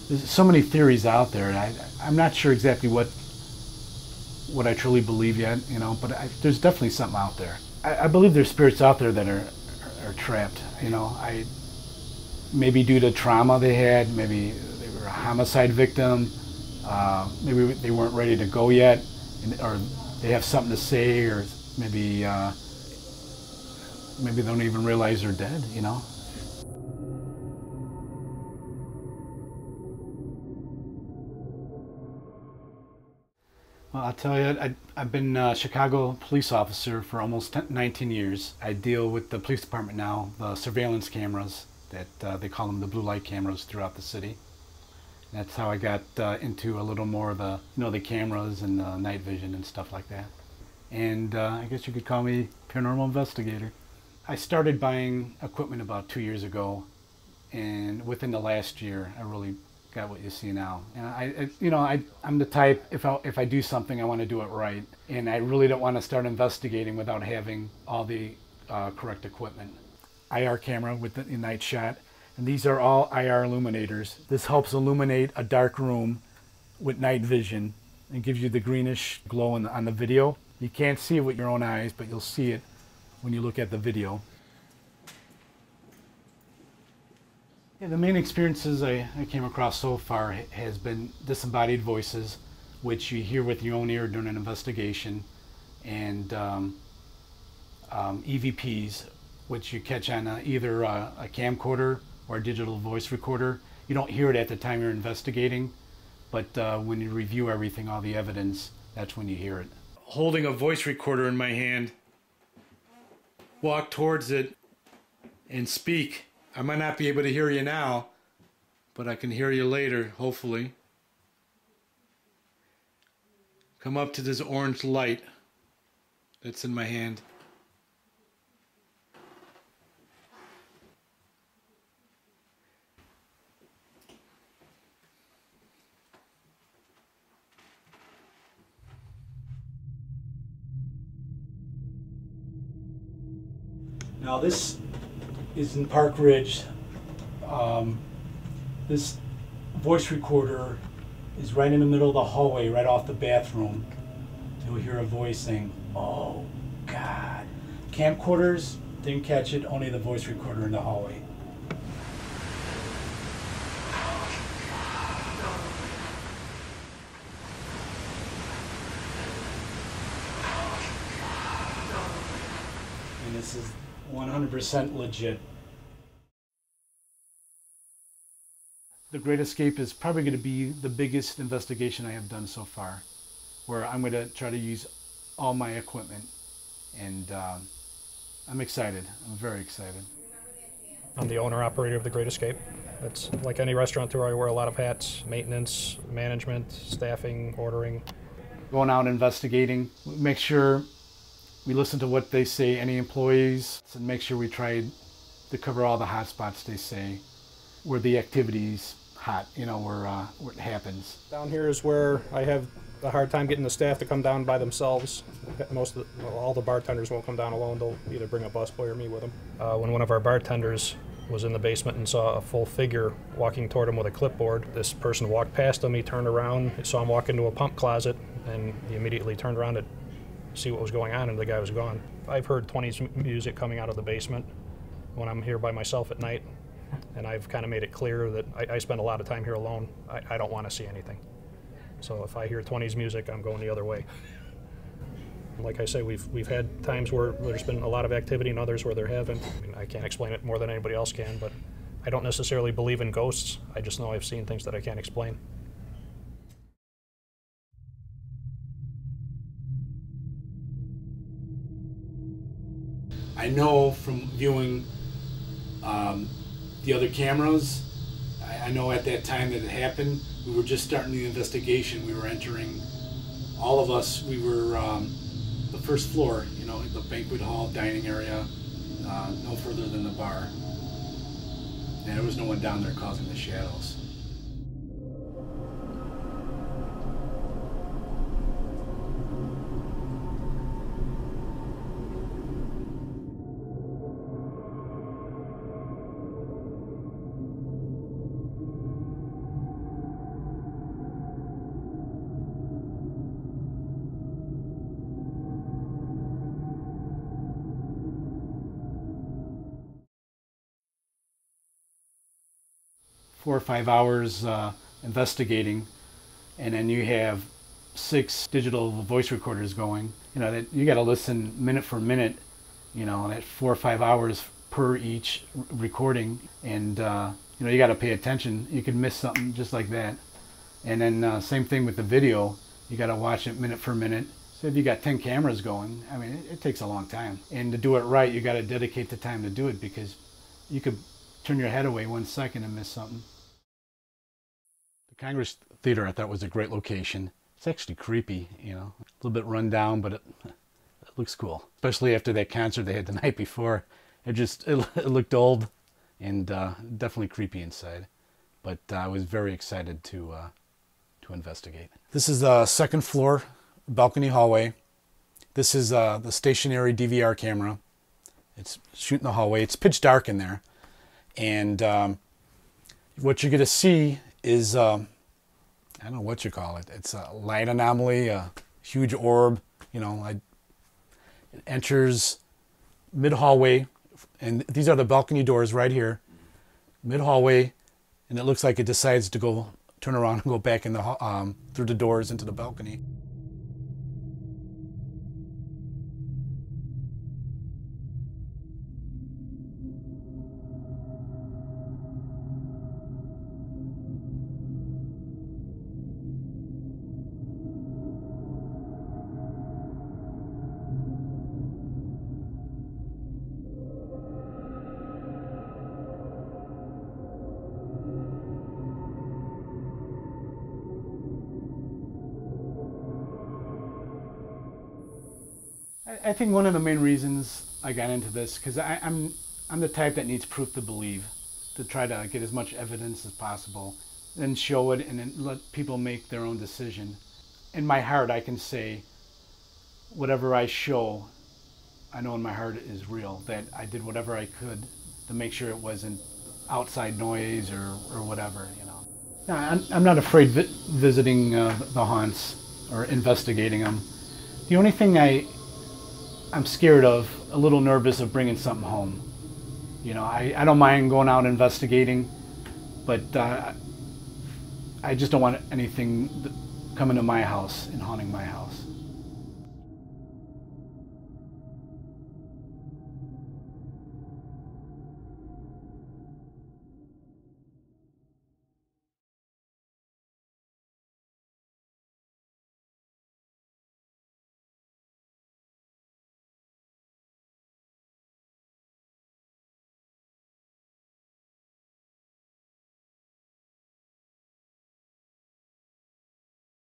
There's so many theories out there, and I'm not sure exactly what I truly believe yet, you know, but there's definitely something out there. I believe there's spirits out there that are trapped, you know. Maybe due to trauma they had, maybe they were a homicide victim, maybe they weren't ready to go yet, or they have something to say, or maybe maybe they don't even realize they're dead, you know. Well, I'll tell you, I've been a Chicago police officer for almost 19 years. I deal with the police department now, the surveillance cameras that they call them the blue light cameras throughout the city. That's how I got into a little more of the, you know, the cameras and night vision and stuff like that. And I guess you could call me paranormal investigator. I started buying equipment about 2 years ago, and within the last year, I really got what you see now. And I'm the type, if I do something, I want to do it right. And I really don't want to start investigating without having all the correct equipment. IR camera with the night shot, and these are all IR illuminators. This helps illuminate a dark room with night vision and gives you the greenish glow on the video. You can't see it with your own eyes, but you'll see it when you look at the video. Yeah, the main experiences I came across so far has been disembodied voices, which you hear with your own ear during an investigation, and EVPs, which you catch on either a camcorder or a digital voice recorder. You don't hear it at the time you're investigating, but when you review everything, all the evidence, that's when you hear it. Holding a voice recorder in my hand, walk towards it and speak. I might not be able to hear you now, but I can hear you later, hopefully. Come up to this orange light that's in my hand. Now this is in Park Ridge. This voice recorder is right in the middle of the hallway, right off the bathroom. You'll hear a voice saying, "Oh God." Camcorders didn't catch it, only the voice recorder in the hallway. And this is 100% legit. The Great Escape is probably going to be the biggest investigation I have done so far, where I'm going to try to use all my equipment, and I'm excited. I'm very excited. I'm the owner-operator of The Great Escape. It's like any restaurateur, I wear a lot of hats: maintenance, management, staffing, ordering. Going out investigating, make sure we listen to what they say, any employees, and make sure we try to cover all the hot spots they say, where the activity's hot, you know, where it happens. Down here is where I have a hard time getting the staff to come down by themselves. All the bartenders won't come down alone. They'll either bring a busboy or me with them. When one of our bartenders was in the basement and saw a full figure walking toward him with a clipboard, this person walked past him, he turned around, saw him walk into a pump closet, and he immediately turned around to see what was going on, and the guy was gone. I've heard 20s music coming out of the basement when I'm here by myself at night, and I've kind of made it clear that I spend a lot of time here alone. I don't want to see anything. So if I hear 20s music, I'm going the other way. Like I say, we've had times where there's been a lot of activity and others where there haven't. I mean, I can't explain it more than anybody else can, but I don't necessarily believe in ghosts. I just know I've seen things that I can't explain. I know from viewing the other cameras, I know at that time that it happened, we were just starting the investigation. We were entering, all of us, we were the first floor, you know, the banquet hall, dining area, no further than the bar. And there was no one down there causing the shadows. 4 or 5 hours investigating, and then you have 6 digital voice recorders going, you know, that you got to listen minute for minute, you know, at 4 or 5 hours per each recording, and you know, you got to pay attention. You could miss something just like that. And then same thing with the video, you got to watch it minute for minute. So if you got 10 cameras going, I mean, it takes a long time. And to do it right, you got to dedicate the time to do it, because you could turn your head away 1 second and miss something. The Congress Theater, I thought, was a great location. It's actually creepy, you know, a little bit run down, but it looks cool. Especially after that concert they had the night before. It looked old and definitely creepy inside. But I was very excited to investigate. This is the second floor balcony hallway. This is the stationary DVR camera. It's shooting the hallway. It's pitch dark in there. And what you're going to see is, I don't know what you call it. It's a light anomaly, a huge orb. You know, it enters mid-hallway. And these are the balcony doors right here. Mid-hallway. And it looks like it decides to turn around and go back in the through the doors into the balcony. I think one of the main reasons I got into this, because I'm the type that needs proof to believe, to try to get as much evidence as possible, then show it, and then let people make their own decision. In my heart, I can say whatever I show, I know in my heart is real, that I did whatever I could to make sure it wasn't outside noise or whatever, you know. No, I'm not afraid visiting the haunts or investigating them. The only thing I'm scared of, a little nervous of bringing something home. You know, I don't mind going out investigating, but I just don't want anything coming to my house and haunting my house.